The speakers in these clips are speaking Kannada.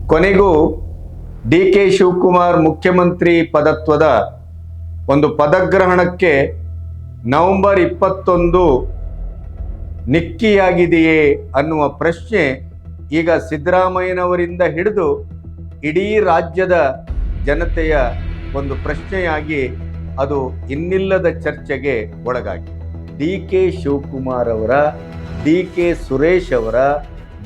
ಕೊನೆಗೂ ಡಿ ಕೆ ಶಿವಕುಮಾರ್ ಮುಖ್ಯಮಂತ್ರಿ ಪದತ್ವದ ಒಂದು ಪದಗ್ರಹಣಕ್ಕೆ ನವೆಂಬರ್ 21 ನಿಕ್ಕಿಯಾಗಿದೆಯೇ ಅನ್ನುವ ಪ್ರಶ್ನೆ ಈಗ ಸಿದ್ದರಾಮಯ್ಯನವರಿಂದ ಹಿಡಿದು ಇಡೀ ರಾಜ್ಯದ ಜನತೆಯ ಒಂದು ಪ್ರಶ್ನೆಯಾಗಿ ಅದು ಇನ್ನಿಲ್ಲದ ಚರ್ಚೆಗೆ ಒಳಗಾಗಿದೆ. ಡಿ ಕೆ ಶಿವಕುಮಾರ್ ಅವರ, ಡಿ ಕೆ ಸುರೇಶ್ ಅವರ,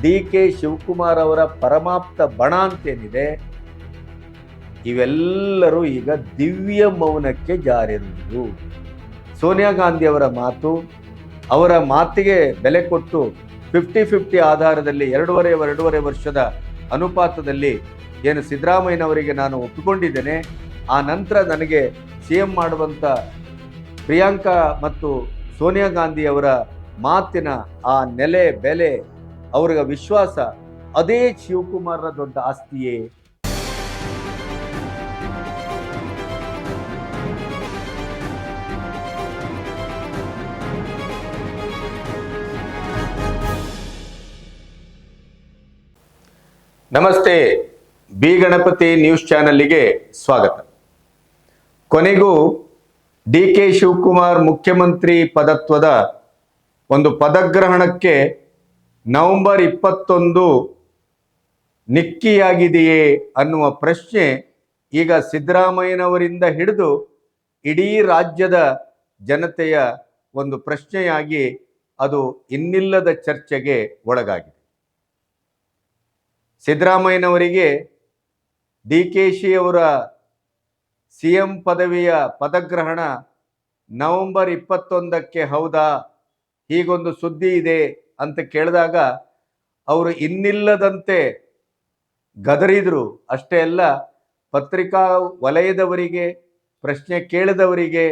ಡಿ ಕೆ ಶಿವಕುಮಾರ್ ಅವರ ಪರಮಾಪ್ತ ಬಣ ಅಂತೇನಿದೆ, ಇವೆಲ್ಲರೂ ಈಗ ದಿವ್ಯ ಮೌನಕ್ಕೆ ಜಾರಿರುವುದು. ಸೋನಿಯಾ ಗಾಂಧಿ ಅವರ ಮಾತು, ಅವರ ಮಾತಿಗೆ ಬೆಲೆ ಕೊಟ್ಟು 50-50 ಆಧಾರದಲ್ಲಿ ಎರಡೂವರೆ ವರ್ಷದ ಅನುಪಾತದಲ್ಲಿ ಏನು ಸಿದ್ದರಾಮಯ್ಯನವರಿಗೆ ನಾನು ಒಪ್ಪಿಕೊಂಡಿದ್ದೇನೆ, ಆ ನಂತರ ನನಗೆ CM ಮಾಡುವಂಥ ಪ್ರಿಯಾಂಕಾ ಮತ್ತು ಸೋನಿಯಾ ಗಾಂಧಿ ಅವರ ಮಾತಿನ ಆ ನೆಲೆ ಬೆಲೆ, ಅವರ ವಿಶ್ವಾಸ, ಅದೇ ಶಿವಕುಮಾರ್ನ ದೊಡ್ಡ ಆಸ್ತಿಯೇ? ನಮಸ್ತೆ, ಬಿ ಗಣಪತಿ ನ್ಯೂಸ್ ಚಾನಲ್ಗೆ ಸ್ವಾಗತ. ಕೊನೆಗೂ ಡಿ ಕೆ ಶಿವಕುಮಾರ್ ಮುಖ್ಯಮಂತ್ರಿ ಪದತ್ವದ ಒಂದು ಪದಗ್ರಹಣಕ್ಕೆ ನವೆಂಬರ್ 21 ನಿಕ್ಕಿಯಾಗಿದೆಯೇ ಅನ್ನುವ ಪ್ರಶ್ನೆ ಈಗ ಸಿದ್ದರಾಮಯ್ಯನವರಿಂದ ಹಿಡಿದು ಇಡೀ ರಾಜ್ಯದ ಜನತೆಯ ಒಂದು ಪ್ರಶ್ನೆಯಾಗಿ ಅದು ಇನ್ನಿಲ್ಲದ ಚರ್ಚೆಗೆ ಒಳಗಾಗಿದೆ. ಸಿದ್ದರಾಮಯ್ಯನವರಿಗೆ DKC ಅವರ CM ಪದವಿಯ ಪದಗ್ರಹಣ ನವೆಂಬರ್ 21ಕ್ಕೆ ಹೌದಾ, ಹೀಗೊಂದು ಸುದ್ದಿ ಇದೆ ಅಂತ ಕೇಳಿದಾಗ ಅವರು ಇನ್ನಿಲ್ಲದಂತೆ ಗದರಿದ್ರು. ಅಷ್ಟೇ ಅಲ್ಲ, ಪತ್ರಿಕಾ ವಲಯದವರಿಗೆ, ಪ್ರಶ್ನೆ ಕೇಳಿದವರಿಗೆ,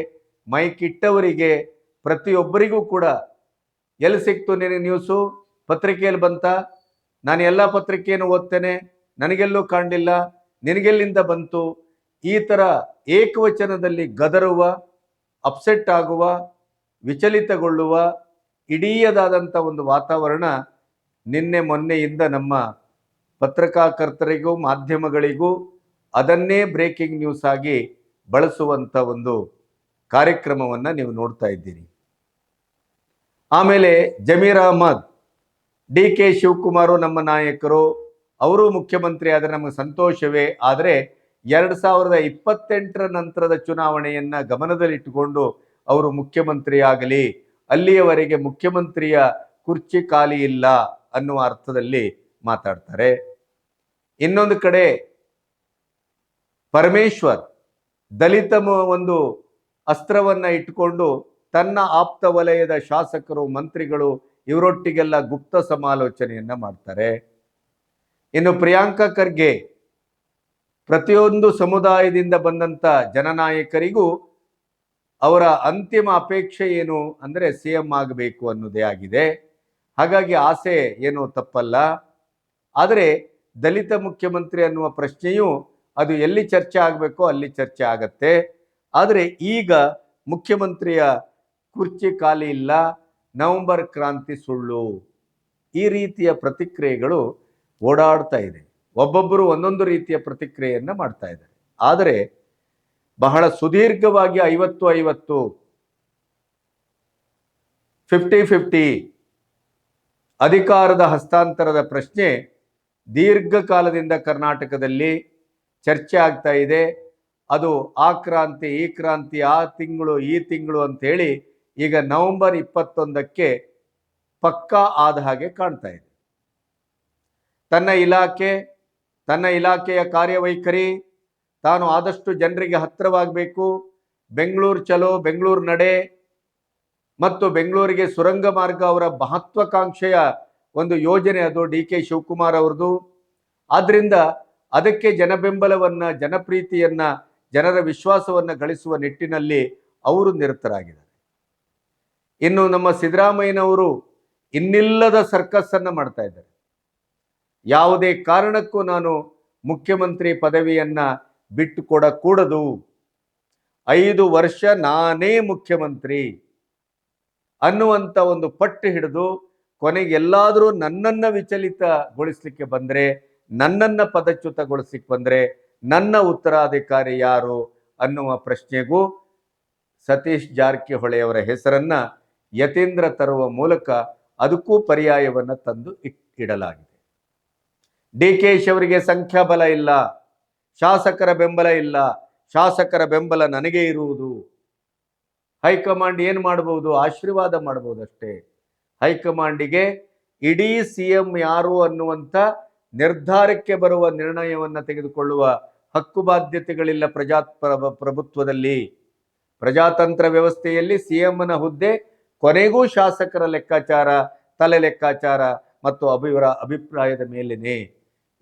ಮೈಕ್ ಇಟ್ಟವರಿಗೆ, ಪ್ರತಿಯೊಬ್ಬರಿಗೂ ಕೂಡ ಎಲ್ಲಿ ಸಿಕ್ತು ನಿನಗೆ ನ್ಯೂಸು, ಪತ್ರಿಕೆಯಲ್ಲಿ ಬಂತ, ನಾನು ಎಲ್ಲ ಪತ್ರಿಕೆಯನ್ನು ಓದ್ತೇನೆ, ನನಗೆಲ್ಲೂ ಕಾಣಲಿಲ್ಲ, ನಿನಗೆಲ್ಲಿಂದ ಬಂತು, ಈ ಥರ ಏಕವಚನದಲ್ಲಿ ಗದರುವ, ಅಪ್ಸೆಟ್ ಆಗುವ, ವಿಚಲಿತಗೊಳ್ಳುವ ಇಡೀದಾದಂಥ ಒಂದು ವಾತಾವರಣ ನಿನ್ನೆ ಮೊನ್ನೆಯಿಂದ ನಮ್ಮ ಪತ್ರಕರ್ತರಿಗೂ ಮಾಧ್ಯಮಗಳಿಗೂ ಅದನ್ನೇ ಬ್ರೇಕಿಂಗ್ ನ್ಯೂಸ್ ಆಗಿ ಬಳಸುವಂಥ ಒಂದು ಕಾರ್ಯಕ್ರಮವನ್ನು ನೀವು ನೋಡ್ತಾ ಇದ್ದೀರಿ. ಆಮೇಲೆ ಜಮೀರ್ ಅಹ್ಮದ್, ಡಿ ಕೆ ಶಿವಕುಮಾರು ನಮ್ಮ ನಾಯಕರು, ಅವರು ಮುಖ್ಯಮಂತ್ರಿ ಆದರೆ ನಮಗೆ ಸಂತೋಷವೇ, ಆದರೆ 2028 ನಂತರದ ಚುನಾವಣೆಯನ್ನ ಗಮನದಲ್ಲಿಟ್ಟುಕೊಂಡು ಅವರು ಮುಖ್ಯಮಂತ್ರಿ ಆಗಲಿ, ಅಲ್ಲಿಯವರೆಗೆ ಮುಖ್ಯಮಂತ್ರಿಯ ಕುರ್ಚಿ ಖಾಲಿ ಇಲ್ಲ ಅನ್ನುವ ಅರ್ಥದಲ್ಲಿ ಮಾತಾಡ್ತಾರೆ. ಇನ್ನೊಂದು ಕಡೆ ಪರಮೇಶ್ವರ್ ದಲಿತ ಒಂದು ಅಸ್ತ್ರವನ್ನ ಇಟ್ಟುಕೊಂಡು ತನ್ನ ಆಪ್ತ ವಲಯದ ಶಾಸಕರು, ಮಂತ್ರಿಗಳು ಇವರೊಟ್ಟಿಗೆಲ್ಲ ಗುಪ್ತ ಸಮಾಲೋಚನೆಯನ್ನ ಮಾಡ್ತಾರೆ. ಇನ್ನು ಪ್ರಿಯಾಂಕಾ ಖರ್ಗೆ ಪ್ರತಿಯೊಂದು ಸಮುದಾಯದಿಂದ ಬಂದಂತ ಜನನಾಯಕರಿಗೂ ಅವರ ಅಂತಿಮ ಅಪೇಕ್ಷೆ ಏನು ಅಂದರೆ CM ಆಗಬೇಕು ಅನ್ನೋದೇ ಆಗಿದೆ. ಹಾಗಾಗಿ ಆಸೆ ಏನು ತಪ್ಪಲ್ಲ, ಆದರೆ ದಲಿತ ಮುಖ್ಯಮಂತ್ರಿ ಅನ್ನುವ ಪ್ರಶ್ನೆಯು ಅದು ಎಲ್ಲಿ ಚರ್ಚೆ ಆಗಬೇಕೋ ಅಲ್ಲಿ ಚರ್ಚೆ ಆಗತ್ತೆ. ಆದರೆ ಈಗ ಮುಖ್ಯಮಂತ್ರಿಯ ಕುರ್ಚಿ ಖಾಲಿ ಇಲ್ಲ, ನವೆಂಬರ್ ಕ್ರಾಂತಿ ಸುಳ್ಳು, ಈ ರೀತಿಯ ಪ್ರತಿಕ್ರಿಯೆಗಳು ಓಡಾಡ್ತಾ ಇದೆ. ಒಬ್ಬೊಬ್ಬರು ಒಂದೊಂದು ರೀತಿಯ ಪ್ರತಿಕ್ರಿಯೆಯನ್ನು ಮಾಡ್ತಾ ಇದ್ದಾರೆ. ಆದರೆ ಬಹಳ ಸುದೀರ್ಘವಾಗಿ 50-50, 50-50 ಅಧಿಕಾರದ ಹಸ್ತಾಂತರದ ಪ್ರಶ್ನೆ ದೀರ್ಘಕಾಲದಿಂದ ಕರ್ನಾಟಕದಲ್ಲಿ ಚರ್ಚೆ ಆಗ್ತಾ ಇದೆ. ಅದು ಆ ಕ್ರಾಂತಿ, ಈ ಕ್ರಾಂತಿ, ಆ ತಿಂಗಳು, ಈ ತಿಂಗಳು ಅಂತ ಹೇಳಿ ಈಗ ನವೆಂಬರ್ 21ಕ್ಕೆ ಪಕ್ಕಾ ಆದ ಹಾಗೆ ಕಾಣ್ತಾ ಇದೆ. ತನ್ನ ಇಲಾಖೆಯ ಕಾರ್ಯವೈಖರಿ, ತಾನು ಆದಷ್ಟು ಜನರಿಗೆ ಹತ್ತಿರವಾಗಬೇಕು, ಬೆಂಗಳೂರು ಚಲೋ, ಬೆಂಗಳೂರು ನಡೆ ಮತ್ತು ಬೆಂಗಳೂರಿಗೆ ಸುರಂಗ ಮಾರ್ಗ ಅವರ ಮಹತ್ವಾಕಾಂಕ್ಷೆಯ ಒಂದು ಯೋಜನೆ ಅದು ಡಿ ಕೆ ಶಿವಕುಮಾರ್ ಅವರದು. ಆದ್ರಿಂದ ಅದಕ್ಕೆ ಜನಬೆಂಬಲವನ್ನ, ಜನಪ್ರೀತಿಯನ್ನ, ಜನರ ವಿಶ್ವಾಸವನ್ನ ಗಳಿಸುವ ನಿಟ್ಟಿನಲ್ಲಿ ಅವರು ನಿರತರಾಗಿದ್ದಾರೆ. ಇನ್ನು ನಮ್ಮ ಸಿದ್ದರಾಮಯ್ಯನವರು ಇನ್ನಿಲ್ಲದ ಸರ್ಕಸ್ ಅನ್ನ ಮಾಡ್ತಾ ಇದ್ದಾರೆ. ಯಾವುದೇ ಕಾರಣಕ್ಕೂ ನಾನು ಮುಖ್ಯಮಂತ್ರಿ ಪದವಿಯನ್ನ ಬಿಟ್ಟು ಕೊಡಕೂಡದು, 5 ವರ್ಷ ನಾನೇ ಮುಖ್ಯಮಂತ್ರಿ ಅನ್ನುವಂಥ ಒಂದು ಪಟ್ಟು ಹಿಡಿದು ಕೊನೆಗೆ ಎಲ್ಲಾದರೂ ನನ್ನನ್ನು ವಿಚಲಿತಗೊಳಿಸಲಿಕ್ಕೆ ಬಂದರೆ ನನ್ನನ್ನು ಪದಚ್ಯುತಗೊಳಿಸಿಕ್ ಬಂದರೆ ನನ್ನ ಉತ್ತರಾಧಿಕಾರಿ ಯಾರು ಅನ್ನುವ ಪ್ರಶ್ನೆಗೂ ಸತೀಶ್ ಜಾರಕಿಹೊಳಿ ಅವರ ಹೆಸರನ್ನ ಯತೀಂದ್ರ ತರುವ ಮೂಲಕ ಅದಕ್ಕೂ ಪರ್ಯಾಯವನ್ನು ತಂದು ಇಡಲಾಗಿದೆ. ಡಿ ಕೆ ಶಿ ಅವರಿಗೆ ಸಂಖ್ಯಾಬಲ ಇಲ್ಲ, ಶಾಸಕರ ಬೆಂಬಲ ಇಲ್ಲ, ಶಾಸಕರ ಬೆಂಬಲ ನನಗೆ ಇರುವುದು. ಹೈಕಮಾಂಡ್ ಏನು ಮಾಡಬಹುದು? ಆಶೀರ್ವಾದ ಮಾಡಬಹುದು ಅಷ್ಟೇ. ಹೈಕಮಾಂಡಿಗೆ ಇಡೀ ಸಿಎಂ ಯಾರು ಅನ್ನುವಂಥ ನಿರ್ಧಾರಕ್ಕೆ ಬರುವ ನಿರ್ಣಯವನ್ನು ತೆಗೆದುಕೊಳ್ಳುವ ಹಕ್ಕು ಬಾಧ್ಯತೆಗಳಿಲ್ಲ ಪ್ರಭುತ್ವದಲ್ಲಿ. ಪ್ರಜಾತಂತ್ರ ವ್ಯವಸ್ಥೆಯಲ್ಲಿ ಸಿಎಂನ ಹುದ್ದೆ ಕೊನೆಗೂ ಶಾಸಕರ ಲೆಕ್ಕಾಚಾರ, ತಲೆ ಲೆಕ್ಕಾಚಾರ ಮತ್ತು ಅಭಿಪ್ರಾಯದ ಮೇಲೇನೆ.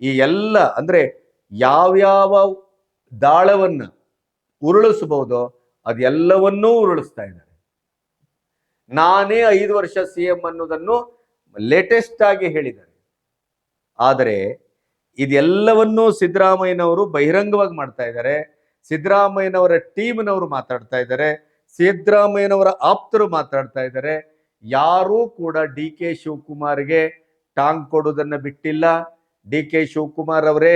ಈ ಎಲ್ಲ ಅಂದ್ರೆ ಯಾವ್ಯಾವ ದಾಳವನ್ನ ಉರುಳಿಸಬಹುದೋ ಅದೆಲ್ಲವನ್ನೂ ಉರುಳಿಸ್ತಾ ಇದ್ದಾರೆ. ನಾನೇ 5 ವರ್ಷ ಸಿಎಂ ಅನ್ನೋದನ್ನು ಲೇಟೆಸ್ಟ್ ಆಗಿ ಹೇಳಿದ್ದಾರೆ. ಆದರೆ ಇದೆಲ್ಲವನ್ನೂ ಸಿದ್ದರಾಮಯ್ಯನವರು ಬಹಿರಂಗವಾಗಿ ಮಾಡ್ತಾ ಇದ್ದಾರೆ. ಸಿದ್ದರಾಮಯ್ಯನವರ ಟೀಮ್ನವರು ಮಾತಾಡ್ತಾ ಇದ್ದಾರೆ, ಸಿದ್ದರಾಮಯ್ಯನವರ ಆಪ್ತರು ಮಾತಾಡ್ತಾ ಇದ್ದಾರೆ. ಯಾರೂ ಕೂಡ ಡಿ ಕೆ ಶಿವಕುಮಾರ್ಗೆ ಟಾಂಗ್ ಕೊಡೋದನ್ನ ಬಿಟ್ಟಿಲ್ಲ. ಡಿ ಕೆ ಶಿವಕುಮಾರ್ ಅವರೇ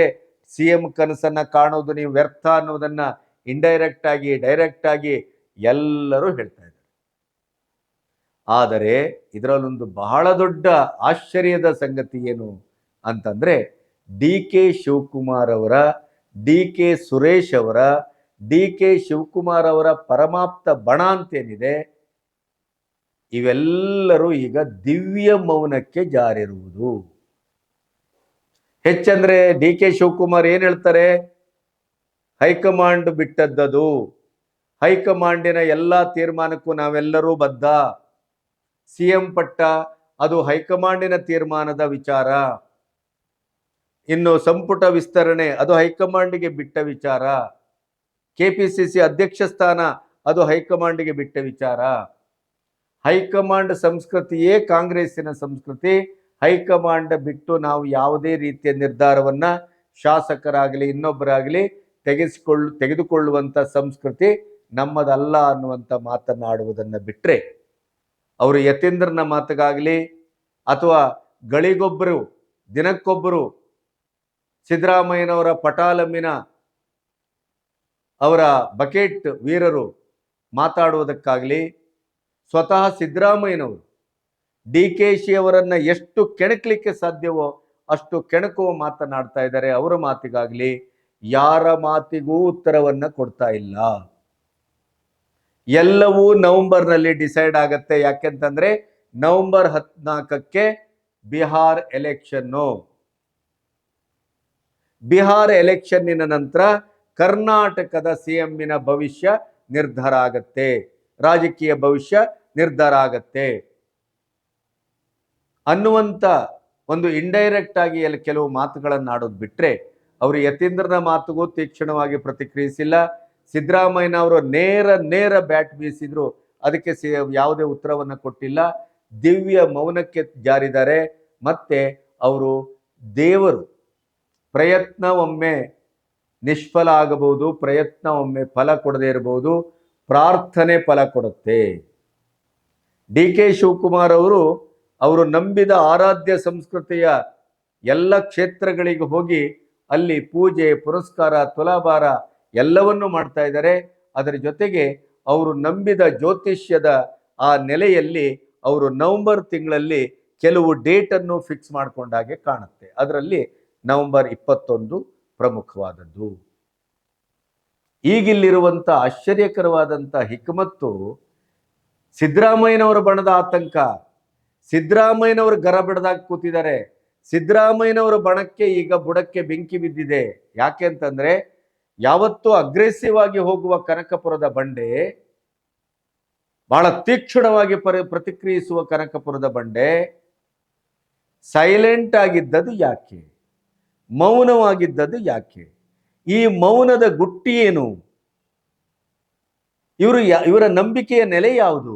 ಸಿಎಂ ಕನಸನ್ನ ಕಾಣೋದು ನೀವು ವ್ಯರ್ಥ ಅನ್ನೋದನ್ನ ಇಂಡೈರೆಕ್ಟ್ ಆಗಿ ಡೈರೆಕ್ಟ್ ಆಗಿ ಎಲ್ಲರೂ ಹೇಳ್ತಾ ಇದ್ದಾರೆ. ಆದರೆ ಇದರಲ್ಲೊಂದು ಬಹಳ ದೊಡ್ಡ ಆಶ್ಚರ್ಯದ ಸಂಗತಿ ಏನು ಅಂತಂದ್ರೆ, ಡಿ ಕೆ ಶಿವಕುಮಾರ್ ಅವರ, ಡಿ ಕೆ ಸುರೇಶ್ ಅವರ, ಡಿ ಕೆ ಶಿವಕುಮಾರ್ ಅವರ ಪರಮಾಪ್ತ ಬಣ ಅಂತೇನಿದೆ, ಇವೆಲ್ಲರೂ ಈಗ ದಿವ್ಯ ಮೌನಕ್ಕೆ ಜಾರಿರುವುದು. ಹೆಚ್ಚಂದ್ರೆ ಡಿ ಕೆ ಶಿವಕುಮಾರ್ ಏನ್ ಹೇಳ್ತಾರೆ? ಹೈಕಮಾಂಡ್ ಬಿಟ್ಟದ್ದದು, ಹೈಕಮಾಂಡಿನ ಎಲ್ಲ ತೀರ್ಮಾನಕ್ಕೂ ನಾವೆಲ್ಲರೂ ಬದ್ಧ. ಸಿಎಂ ಪಟ್ಟ ಅದು ಹೈಕಮಾಂಡಿನ ತೀರ್ಮಾನದ ವಿಚಾರ. ಇನ್ನು ಸಂಪುಟ ವಿಸ್ತರಣೆ ಅದು ಹೈಕಮಾಂಡ್ಗೆ ಬಿಟ್ಟ ವಿಚಾರ. ಕೆಪಿಸಿಸಿ ಅಧ್ಯಕ್ಷ ಸ್ಥಾನ ಅದು ಹೈಕಮಾಂಡ್ಗೆ ಬಿಟ್ಟ ವಿಚಾರ. ಹೈಕಮಾಂಡ್ ಸಂಸ್ಕೃತಿಯೇ ಕಾಂಗ್ರೆಸ್ಸಿನ ಸಂಸ್ಕೃತಿ. ಹೈಕಮಾಂಡ್ ಬಿಟ್ಟು ನಾವು ಯಾವುದೇ ರೀತಿಯ ನಿರ್ಧಾರವನ್ನ ಶಾಸಕರಾಗಲಿ ಇನ್ನೊಬ್ಬರಾಗಲಿ ತೆಗೆದುಕೊಳ್ಳುವಂತ ಸಂಸ್ಕೃತಿ ನಮ್ಮದಲ್ಲ ಅನ್ನುವಂಥ ಮಾತನ್ನಾಡುವುದನ್ನು ಬಿಟ್ಟರೆ, ಅವರು ಯತೀಂದ್ರನ ಮಾತಿಗಾಗಲಿ ಅಥವಾ ಗಳಿಗೊಬ್ಬರು ದಿನಕ್ಕೊಬ್ಬರು ಸಿದ್ದರಾಮಯ್ಯನವರ ಪಟಾಲಮ್ಮಿನ ಅವರ ಬಕೆಟ್ ವೀರರು ಮಾತಾಡುವುದಕ್ಕಾಗಲಿ, ಸ್ವತಃ ಸಿದ್ದರಾಮಯ್ಯನವರು ಡಿ ಕೆ ಶಿ ಅವರನ್ನ ಎಷ್ಟು ಕೆಣಕಲಿಕ್ಕೆ ಸಾಧ್ಯವೋ ಅಷ್ಟು ಕೆಣಕುವ ಮಾತನಾಡ್ತಾ ಇದ್ದಾರೆ. ಅವರ ಮಾತಿಗಾಗಲಿ ಯಾರ ಮಾತಿಗೂ ಉತ್ತರವನ್ನ ಕೊಡ್ತಾ ಇಲ್ಲ. ಎಲ್ಲವೂ ನವೆಂಬರ್ನಲ್ಲಿ ಡಿಸೈಡ್ ಆಗತ್ತೆ. ಯಾಕೆಂತಂದ್ರೆ ನವೆಂಬರ್ 14ಕ್ಕೆ ಬಿಹಾರ್ ಎಲೆಕ್ಷನ್ನು. ಬಿಹಾರ್ ಎಲೆಕ್ಷನ್ನಿನ ನಂತರ ಕರ್ನಾಟಕದ ಸಿಎಂನ ಭವಿಷ್ಯ ನಿರ್ಧಾರ ಆಗತ್ತೆ, ರಾಜಕೀಯ ಭವಿಷ್ಯ ನಿರ್ಧಾರ ಆಗತ್ತೆ ಅನ್ನುವಂಥ ಒಂದು ಇಂಡೈರೆಕ್ಟ್ ಆಗಿ ಕೆಲವು ಮಾತುಗಳನ್ನು ಆಡೋದು ಬಿಟ್ರೆ, ಅವರು ಯತೀಂದ್ರನ ಮಾತುಗೂ ತೀಕ್ಷ್ಣವಾಗಿ ಪ್ರತಿಕ್ರಿಯಿಸಿಲ್ಲ. ಸಿದ್ದರಾಮಯ್ಯನವರು ನೇರ ಬ್ಯಾಟ್ ಬೀಸಿದ್ರು, ಅದಕ್ಕೆ ಯಾವುದೇ ಉತ್ತರವನ್ನು ಕೊಟ್ಟಿಲ್ಲ. ದಿವ್ಯ ಮೌನಕ್ಕೆ ಜಾರಿದ್ದಾರೆ. ಮತ್ತೆ ಅವರು ದೇವರು ಪ್ರಯತ್ನ ಒಮ್ಮೆ ನಿಷ್ಫಲ ಆಗಬಹುದು, ಪ್ರಯತ್ನ ಒಮ್ಮೆ ಫಲ ಕೊಡದೇ ಇರಬಹುದು, ಪ್ರಾರ್ಥನೆ ಫಲ ಕೊಡುತ್ತೆ. ಡಿ ಕೆ ಶಿವಕುಮಾರ್ ಅವರು ನಂಬಿದ ಆರಾಧ್ಯ ಸಂಸ್ಕೃತಿಯ ಎಲ್ಲ ಕ್ಷೇತ್ರಗಳಿಗೆ ಹೋಗಿ ಅಲ್ಲಿ ಪೂಜೆ ಪುರಸ್ಕಾರ ತುಲಾಭಾರ ಎಲ್ಲವನ್ನೂ ಮಾಡ್ತಾ ಇದ್ದಾರೆ. ಅದರ ಜೊತೆಗೆ ಅವರು ನಂಬಿದ ಜ್ಯೋತಿಷ್ಯದ ಆ ನೆಲೆಯಲ್ಲಿ ಅವರು ನವೆಂಬರ್ ತಿಂಗಳಲ್ಲಿ ಕೆಲವು ಡೇಟನ್ನು ಫಿಕ್ಸ್ ಮಾಡಿಕೊಂಡಾಗೆ ಕಾಣುತ್ತೆ. ಅದರಲ್ಲಿ ನವೆಂಬರ್ 21 ಪ್ರಮುಖವಾದದ್ದು. ಈಗಿಲ್ಲಿರುವಂಥ ಆಶ್ಚರ್ಯಕರವಾದಂಥ ಹಿಕ್ಮತ್ತು ಸಿದ್ದರಾಮಯ್ಯನವರ ಬಣದ ಆತಂಕ. ಸಿದ್ದರಾಮಯ್ಯನವರು ಗರ ಬಿಡದಾಗಿ ಕೂತಿದ್ದಾರೆ. ಸಿದ್ದರಾಮಯ್ಯನವರ ಬಣಕ್ಕೆ ಈಗ ಬುಡಕ್ಕೆ ಬೆಂಕಿ ಬಿದ್ದಿದೆ. ಯಾಕೆ ಅಂತಂದ್ರೆ, ಯಾವತ್ತೂ ಅಗ್ರೆಸಿವ್ ಆಗಿ ಹೋಗುವ ಕನಕಪುರದ ಬಂಡೆ, ಬಹಳ ತೀಕ್ಷ್ಣವಾಗಿ ಪ್ರತಿಕ್ರಿಯಿಸುವ ಕನಕಪುರದ ಬಂಡೆ ಸೈಲೆಂಟ್ ಆಗಿದ್ದದು ಯಾಕೆ? ಮೌನವಾಗಿದ್ದದು ಯಾಕೆ? ಈ ಮೌನದ ಗುಟ್ಟಿ ಏನು? ಇವರ ನಂಬಿಕೆಯ ನೆಲೆ ಯಾವುದು?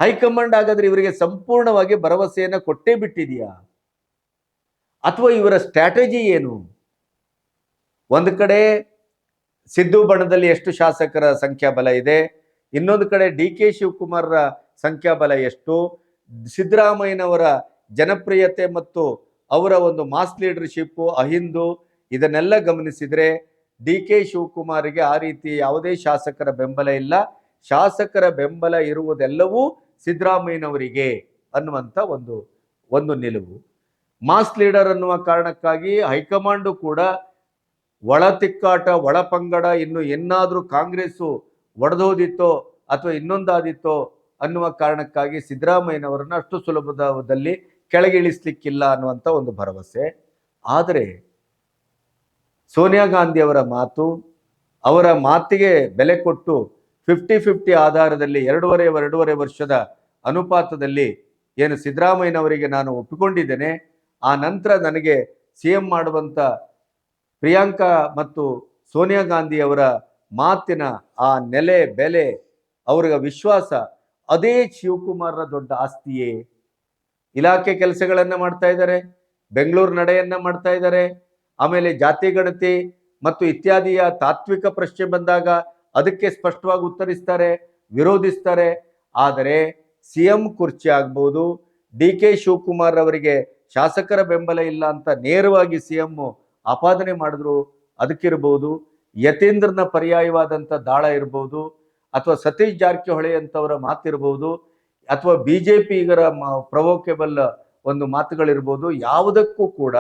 ಹೈಕಮಾಂಡ್ ಹಾಗಾದ್ರೆ ಇವರಿಗೆ ಸಂಪೂರ್ಣವಾಗಿ ಭರವಸೆಯನ್ನು ಕೊಟ್ಟೇ ಬಿಟ್ಟಿದೆಯಾ? ಅಥವಾ ಇವರ ಸ್ಟ್ರಾಟಜಿ ಏನು? ಒಂದು ಕಡೆ ಸಿದ್ದು ಬಣದಲ್ಲಿ ಎಷ್ಟು ಶಾಸಕರ ಸಂಖ್ಯಾಬಲ ಇದೆ, ಇನ್ನೊಂದು ಕಡೆ ಡಿ ಕೆ ಶಿವಕುಮಾರ್ರ ಸಂಖ್ಯಾಬಲ ಎಷ್ಟು, ಸಿದ್ದರಾಮಯ್ಯನವರ ಜನಪ್ರಿಯತೆ ಮತ್ತು ಅವರ ಒಂದು ಮಾಸ್ ಲೀಡರ್ಶಿಪ್ ಅಹಿಂದು ಇದನ್ನೆಲ್ಲ ಗಮನಿಸಿದ್ರೆ ಡಿ ಕೆ ಶಿವಕುಮಾರ್ಗೆ ಆ ರೀತಿ ಯಾವುದೇ ಶಾಸಕರ ಬೆಂಬಲ ಇಲ್ಲ. ಶಾಸಕರ ಬೆಂಬಲ ಇರುವುದೆಲ್ಲವೂ ಸಿದ್ದರಾಮಯ್ಯನವರಿಗೆ ಅನ್ನುವಂಥ ಒಂದು ನಿಲುವು. ಮಾಸ್ ಲೀಡರ್ ಅನ್ನುವ ಕಾರಣಕ್ಕಾಗಿ ಹೈಕಮಾಂಡು ಕೂಡ ಒಳ ತಿಕ್ಕಾಟ, ಒಳ ಪಂಗಡ, ಇನ್ನು ಏನಾದ್ರೂ ಕಾಂಗ್ರೆಸ್ಸು ಒಡೆದೋದಿತ್ತೋ ಅಥವಾ ಇನ್ನೊಂದಾದಿತ್ತೋ ಅನ್ನುವ ಕಾರಣಕ್ಕಾಗಿ ಸಿದ್ದರಾಮಯ್ಯನವರನ್ನ ಅಷ್ಟು ಸುಲಭದಲ್ಲಿ ಕೆಳಗಿಳಿಸ್ಲಿಕ್ಕಿಲ್ಲ ಅನ್ನುವಂಥ ಒಂದು ಭರವಸೆ. ಆದರೆ ಸೋನಿಯಾ ಗಾಂಧಿ ಅವರ ಮಾತು, ಅವರ ಮಾತಿಗೆ ಬೆಲೆ ಕೊಟ್ಟು 50-50 ಆಧಾರದಲ್ಲಿ ಎರಡೂವರೆ ವರ್ಷದ ಅನುಪಾತದಲ್ಲಿ ಏನು ಸಿದ್ದರಾಮಯ್ಯನವರಿಗೆ ನಾನು ಒಪ್ಪಿಕೊಂಡಿದ್ದೇನೆ, ಆ ನಂತರ ನನಗೆ CM ಮಾಡುವಂಥ ಪ್ರಿಯಾಂಕಾ ಮತ್ತು ಸೋನಿಯಾ ಗಾಂಧಿ ಅವರ ಮಾತಿನ ಆ ನೆಲೆ ಬೆಲೆ, ಅವರ ವಿಶ್ವಾಸ, ಅದೇ ಶಿವಕುಮಾರ್ರ ದೊಡ್ಡ ಆಸ್ತಿಯೇ. ಇಲಾಖೆ ಕೆಲಸಗಳನ್ನ ಮಾಡ್ತಾ ಇದ್ದಾರೆ, ಬೆಂಗಳೂರು ನಡೆಯನ್ನ ಮಾಡ್ತಾ ಇದ್ದಾರೆ, ಆಮೇಲೆ ಜಾತಿ ಗಣತಿ ಮತ್ತು ಇತ್ಯಾದಿಯ ತಾತ್ವಿಕ ಪ್ರಶ್ನೆ ಬಂದಾಗ ಅದಕ್ಕೆ ಸ್ಪಷ್ಟವಾಗಿ ಉತ್ತರಿಸ್ತಾರೆ, ವಿರೋಧಿಸ್ತಾರೆ. ಆದರೆ CM ಕುರ್ಚಿ ಆಗ್ಬೋದು, DK ಶಿವಕುಮಾರ್ ಅವರಿಗೆ ಶಾಸಕರ ಬೆಂಬಲ ಇಲ್ಲ ಅಂತ ನೇರವಾಗಿ CM ಆಪಾದನೆ ಮಾಡಿದ್ರು, ಅದಕ್ಕಿರ್ಬೋದು. ಯತೀಂದ್ರನ ಪರ್ಯಾಯವಾದಂಥ ದಾಳ ಇರ್ಬೋದು, ಅಥವಾ ಸತೀಶ್ ಜಾರಕಿಹೊಳಿ ಅಂತವರ ಮಾತಿರ್ಬೋದು, ಅಥವಾ BJPಗರ ಪ್ರವೋಕೇಬಲ್ ಒಂದು ಮಾತುಗಳಿರ್ಬೋದು. ಯಾವುದಕ್ಕೂ ಕೂಡ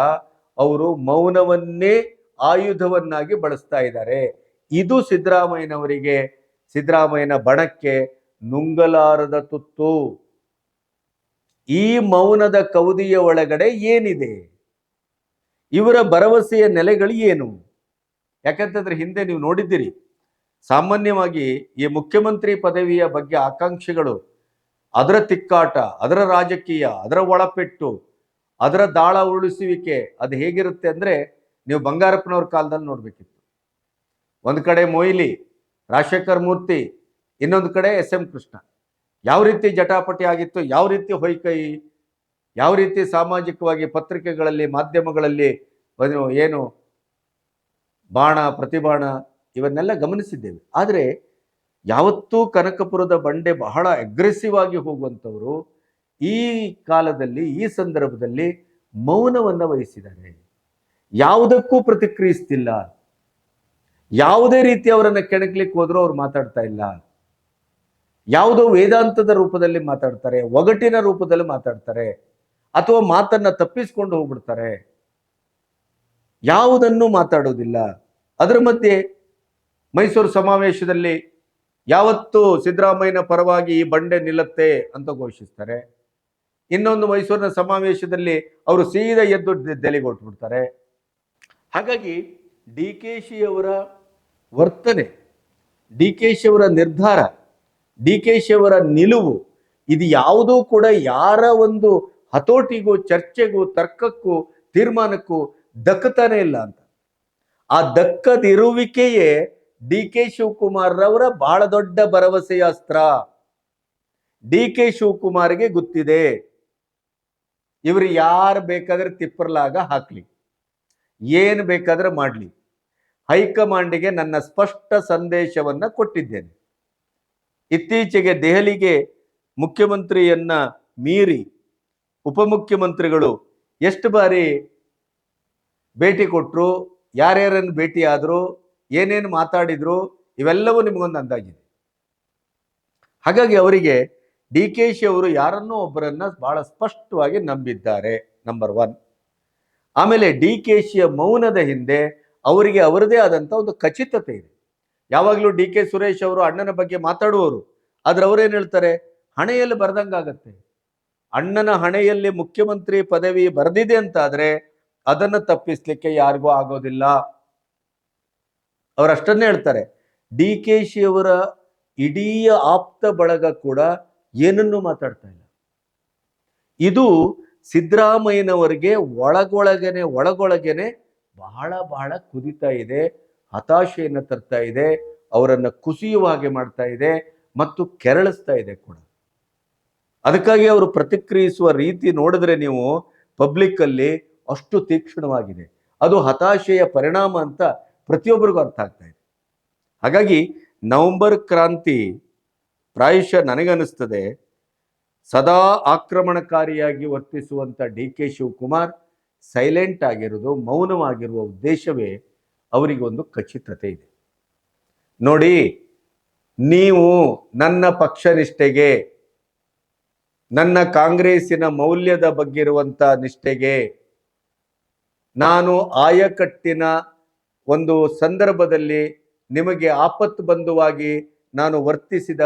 ಅವರು ಮೌನವನ್ನೇ ಆಯುಧವನ್ನಾಗಿ ಬಳಸ್ತಾ ಇದ್ದಾರೆ. ಇದು ಸಿದ್ದರಾಮಯ್ಯನವರಿಗೆ, ಸಿದ್ದರಾಮಯ್ಯನ ಬಣಕ್ಕೆ ನುಂಗಲಾರದ ತುತ್ತು. ಈ ಮೌನದ ಕವದಿಯ ಒಳಗಡೆ ಏನಿದೆ, ಇವರ ಭರವಸೆಯ ನೆಲೆಗಳು ಏನು? ಯಾಕಂತಂದ್ರೆ ಹಿಂದೆ ನೀವು ನೋಡಿದ್ದೀರಿ, ಸಾಮಾನ್ಯವಾಗಿ ಈ ಮುಖ್ಯಮಂತ್ರಿ ಪದವಿಯ ಬಗ್ಗೆ ಆಕಾಂಕ್ಷಿಗಳು, ಅದರ ತಿಕ್ಕಾಟ, ಅದರ ರಾಜಕೀಯ, ಅದರ ಒಳಪೆಟ್ಟು, ಅದರ ದಾಳ ಉರುಳಿಸುವಿಕೆ ಅದು ಹೇಗಿರುತ್ತೆ ಅಂದ್ರೆ ನೀವು ಬಂಗಾರಪ್ಪನವ್ರ ಕಾಲದಲ್ಲಿ ನೋಡ್ಬೇಕಿತ್ತು. ಒಂದು ಕಡೆ ಮೊಯ್ಲಿ, ರಾಜಶೇಖರ್ ಮೂರ್ತಿ, ಇನ್ನೊಂದು ಕಡೆ SM ಕೃಷ್ಣ. ಯಾವ ರೀತಿ ಜಟಾಪಟಿ ಆಗಿತ್ತು, ಯಾವ ರೀತಿ ಹೊಯ್ಕೈ, ಯಾವ ರೀತಿ ಸಾಮಾಜಿಕವಾಗಿ ಪತ್ರಿಕೆಗಳಲ್ಲಿ, ಮಾಧ್ಯಮಗಳಲ್ಲಿ ಏನು ಬಾಣ ಪ್ರತಿಬಾಣ ಇವನ್ನೆಲ್ಲ ಗಮನಿಸಿದ್ದೇವೆ. ಆದರೆ ಯಾವತ್ತೂ ಕನಕಪುರದ ಬಂಡೆ ಬಹಳ ಅಗ್ರೆಸಿವ್ ಆಗಿ ಹೋಗುವಂಥವರು ಈ ಕಾಲದಲ್ಲಿ, ಈ ಸಂದರ್ಭದಲ್ಲಿ ಮೌನವನ್ನು ವಹಿಸಿದ್ದಾರೆ. ಯಾವುದಕ್ಕೂ ಪ್ರತಿಕ್ರಿಯಿಸ್ತಿಲ್ಲ. ಯಾವುದೇ ರೀತಿ ಅವರನ್ನು ಕೆಣಕ್ಲಿಕ್ಕೆ ಹೋದ್ರೂ ಅವ್ರು ಮಾತಾಡ್ತಾ ಇಲ್ಲ. ಯಾವುದೋ ವೇದಾಂತದ ರೂಪದಲ್ಲಿ ಮಾತಾಡ್ತಾರೆ, ಒಗಟಿನ ರೂಪದಲ್ಲಿ ಮಾತಾಡ್ತಾರೆ, ಅಥವಾ ಮಾತನ್ನ ತಪ್ಪಿಸ್ಕೊಂಡು ಹೋಗ್ಬಿಡ್ತಾರೆ. ಯಾವುದನ್ನು ಮಾತಾಡೋದಿಲ್ಲ. ಅದರ ಮಧ್ಯೆ ಮೈಸೂರು ಸಮಾವೇಶದಲ್ಲಿ ಯಾವತ್ತು ಸಿದ್ದರಾಮಯ್ಯನ ಪರವಾಗಿ ಈ ಬಂಡೆ ನಿಲ್ಲುತ್ತೆ ಅಂತ ಘೋಷಿಸ್ತಾರೆ. ಇನ್ನೊಂದು ಮೈಸೂರಿನ ಸಮಾವೇಶದಲ್ಲಿ ಅವರು ಸೀದಾ ಎದ್ದು ದೆಲೆಗೊಟ್ಬಿಡ್ತಾರೆ. ಹಾಗಾಗಿ DKಶಿ ಅವರ ವರ್ತನೆ, DKಶಿ ಅವರ ನಿರ್ಧಾರ, DKಶಿ ಅವರ ನಿಲುವು, ಇದು ಯಾವುದೂ ಕೂಡ ಯಾರ ಒಂದು ಹತೋಟಿಗೂ, ಚರ್ಚೆಗೂ, ತರ್ಕಕ್ಕೂ, ತೀರ್ಮಾನಕ್ಕೂ ದಕ್ಕತಾನೆ ಇಲ್ಲ ಅಂತ. ಆ ದಕ್ಕದಿರುವಿಕೆಯೇ DK ಶಿವಕುಮಾರ್ ರವರ ಬಹಳ ದೊಡ್ಡ ಭರವಸೆಯ ಅಸ್ತ್ರ. DK ಶಿವಕುಮಾರ್ಗೆ ಗೊತ್ತಿದೆ, ಇವರು ಯಾರು ಬೇಕಾದ್ರೆ ತಿಪ್ಪರ್ಲಾಗ ಹಾಕ್ಲಿ, ಏನು ಬೇಕಾದ್ರೆ ಮಾಡಲಿ, ಹೈಕಮಾಂಡಿಗೆ ನನ್ನ ಸ್ಪಷ್ಟ ಸಂದೇಶವನ್ನ ಕೊಟ್ಟಿದ್ದೇನೆ. ಇತ್ತೀಚೆಗೆ ದೆಹಲಿಗೆ ಮುಖ್ಯಮಂತ್ರಿಯನ್ನ ಮೀರಿ ಉಪಮುಖ್ಯಮಂತ್ರಿಗಳು ಎಷ್ಟು ಬಾರಿ ಭೇಟಿ ಕೊಟ್ಟರು, ಯಾರ್ಯಾರನ್ನು ಭೇಟಿ ಆದರು, ಏನೇನು ಮಾತಾಡಿದ್ರು, ಇವೆಲ್ಲವೂ ನಿಮಗೊಂದು ಅಂದಾಜಿದೆ. ಹಾಗಾಗಿ ಅವರಿಗೆ DKಶಿ ಅವರು ಯಾರನ್ನೋ ಒಬ್ಬರನ್ನ ಬಹಳ ಸ್ಪಷ್ಟವಾಗಿ ನಂಬಿದ್ದಾರೆ, ನಂಬರ್ 1. ಆಮೇಲೆ DKಶಿಯ ಮೌನದ ಹಿಂದೆ ಅವರಿಗೆ ಅವರದೇ ಆದಂಥ ಒಂದು ಖಚಿತತೆ ಇದೆ. ಯಾವಾಗಲೂ DK ಸುರೇಶ್ ಅವರು ಅಣ್ಣನ ಬಗ್ಗೆ ಮಾತಾಡುವವರು, ಆದ್ರೆ ಅವರೇನು ಹೇಳ್ತಾರೆ, ಹಣೆಯಲ್ಲಿ ಬರ್ದಂಗಾಗತ್ತೆ. ಅಣ್ಣನ ಹಣೆಯಲ್ಲಿ ಮುಖ್ಯಮಂತ್ರಿ ಪದವಿ ಬರೆದಿದೆ ಅಂತಾದ್ರೆ ಅದನ್ನು ತಪ್ಪಿಸ್ಲಿಕ್ಕೆ ಯಾರಿಗೂ ಆಗೋದಿಲ್ಲ. ಅವರಷ್ಟನ್ನೇ ಹೇಳ್ತಾರೆ. DKಶಿ ಅವರ ಇಡೀ ಆಪ್ತ ಬಳಗ ಕೂಡ ಏನನ್ನೂ ಮಾತಾಡ್ತಾ ಇಲ್ಲ. ಇದು ಸಿದ್ದರಾಮಯ್ಯನವರಿಗೆ ಒಳಗೊಳಗೇನೆ ಬಹಳ ಕುದಿತಾ ಇದೆ, ಹತಾಶೆಯನ್ನು ತರ್ತಾ ಇದೆ, ಅವರನ್ನು ಕುಸಿಯುವ ಹಾಗೆ ಮಾಡ್ತಾ ಇದೆ ಮತ್ತು ಕೆರಳಿಸ್ತಾ ಇದೆ ಕೂಡ. ಅದಕ್ಕಾಗಿ ಅವರು ಪ್ರತಿಕ್ರಿಯಿಸುವ ರೀತಿ ನೋಡಿದ್ರೆ ನೀವು ಪಬ್ಲಿಕ್ ಅಲ್ಲಿ ಅಷ್ಟು ತೀಕ್ಷ್ಣವಾಗಿದೆ. ಅದು ಹತಾಶೆಯ ಪರಿಣಾಮ ಅಂತ ಪ್ರತಿಯೊಬ್ಬರಿಗೂ ಅರ್ಥ ಆಗ್ತಾ ಇದೆ. ಹಾಗಾಗಿ ನವೆಂಬರ್ ಕ್ರಾಂತಿ ಪ್ರಾಯಶಃ ನನಗನ್ನಿಸ್ತದೆ, ಸದಾ ಆಕ್ರಮಣಕಾರಿಯಾಗಿ ವರ್ತಿಸುವಂಥ DK ಶಿವಕುಮಾರ್ ಸೈಲೆಂಟ್ ಆಗಿರೋದು, ಮೌನವಾಗಿರುವ ಉದ್ದೇಶವೇ ಅವರಿಗೊಂದು ಖಚಿತತೆ ಇದೆ. ನೋಡಿ, ನೀವು ನನ್ನ ಪಕ್ಷ ನಿಷ್ಠೆಗೆ, ನನ್ನ ಕಾಂಗ್ರೆಸ್ಸಿನ ಮೌಲ್ಯದ ಬಗ್ಗೆ ಇರುವಂತ ನಿಷ್ಠೆಗೆ, ನಾನು ಆಯಕಟ್ಟಿನ ಒಂದು ಸಂದರ್ಭದಲ್ಲಿ ನಿಮಗೆ ಆಪತ್ತು ಬಂಧುವಾಗಿ ನಾನು ವರ್ತಿಸಿದ